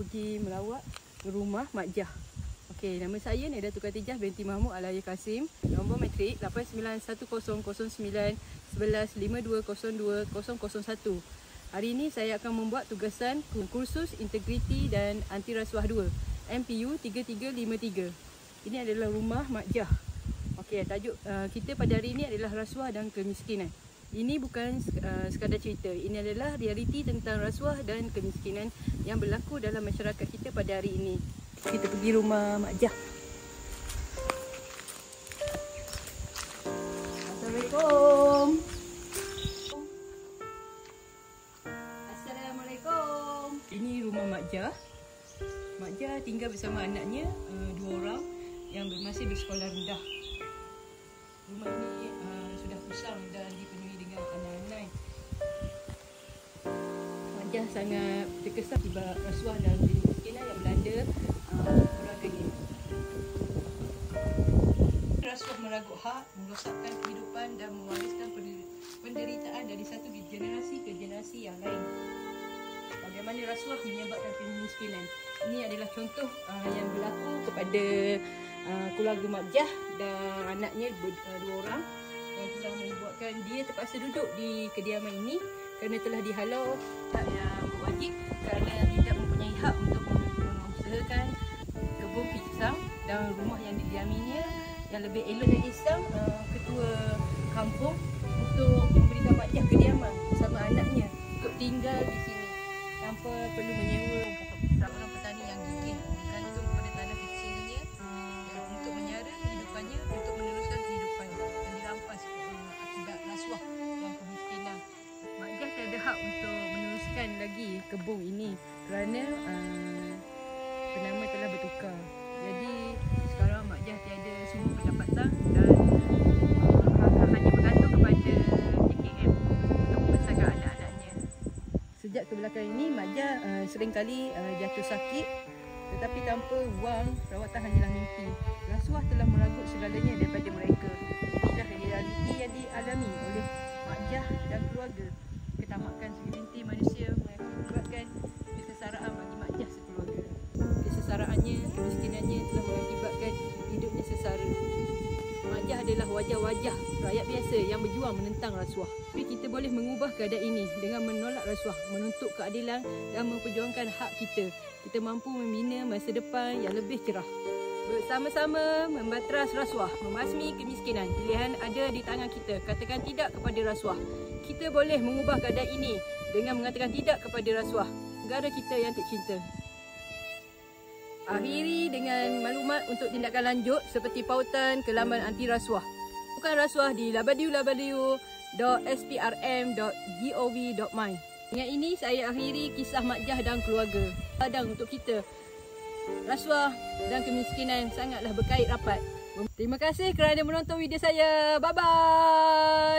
pergi melawat rumah Mak Jah. Okey, nama saya Naidatul Khatijah binti Mahmud Al-Ayah Kasim. Nombor matrik 8910911152020001. Hari ini saya akan membuat tugasan kursus integriti dan anti rasuah 2 MPU 3353. Ini adalah rumah Mak Jah. Okey, tajuk kita pada hari ini adalah rasuah dan kemiskinan. Ini bukan sekadar cerita, ini adalah realiti tentang rasuah dan kemiskinan yang berlaku dalam masyarakat kita pada hari ini. Kita pergi rumah Mak Jah. Assalamualaikum. Assalamualaikum. Ini rumah Mak Jah. Mak Jah tinggal bersama anaknya, 2 orang yang masih bersekolah rendah. Rumah ini sudah usang dan dipenuhi dengan anak-anak. Mak Jah sangat terkesan sebab rasuah dan kemiskinan yang melanda keluarganya. Rasuah meragut hak, merosakkan kehidupan dan mewariskan penderitaan dari satu generasi ke generasi yang lain. Bagaimana rasuah menyebabkan kemiskinan? Ini adalah contoh yang berlaku kepada keluarga Mak Jah dan anaknya 2 orang yang telah membuatkan dia terpaksa duduk di kediaman ini kerana telah dihalau hak yang wajib kerana tidak mempunyai hak untuk mengusahakan kebun pisang dan rumah yang didiaminya yang lebih elok dan Islam ketua kampung untuk memberikan Mak Jah kediaman bersama anaknya untuk tinggal di sini tanpa perlu menyewa seorang petani yang gigih bergantung pada tanah kecilnya untuk menyara kehidupannya, untuk meneruskan kehidupannya dan dirampas akibat rasuah dan kemiskinan. Mak Jah tiada hak untuk meneruskan lagi kebun ini kerana penama telah bertukar. Jadi sekarang Mak Jah tiada sumber pendapatan dan hanya bergantung kepada JKM untuk membesarkan anak-anaknya. Sejak kebelakangan ini Mak Jah seringkali jatuh sakit, tetapi tanpa wang rawatan hanyalah mimpi. Rasuah telah meragut segalanya daripada mereka. Inilah realiti yang dialami oleh Mak Jah dan keluarga. Ketamakan segelintir manusia mengakibatkan kesengsaraan bagi Mak Jah sekeluarga. Kesesaraannya, kemiskinannya telah mengakibatkan hidupnya sengsara. Mak Jah adalah wajah-wajah rakyat biasa yang berjuang menentang rasuah. Tapi kita boleh mengubah keadaan ini dengan menolak rasuah, menuntut keadilan dan memperjuangkan hak kita. Kita mampu membina masa depan yang lebih cerah. Bersama-sama membateras rasuah, membasmi kemiskinan. Pilihan ada di tangan kita. Katakan tidak kepada rasuah. Kita boleh mengubah keadaan ini dengan mengatakan tidak kepada rasuah. Negara kita yang tercinta. Akhiri dengan maklumat untuk tindakan lanjut seperti pautan ke laman anti rasuah. Bukan rasuah di www.sprm.gov.my. Dengan ini saya akhiri kisah Mak Jah dan keluarga. Padang untuk kita. Rasuah dan kemiskinan sangatlah berkait rapat. Terima kasih kerana menonton video saya. Bye-bye.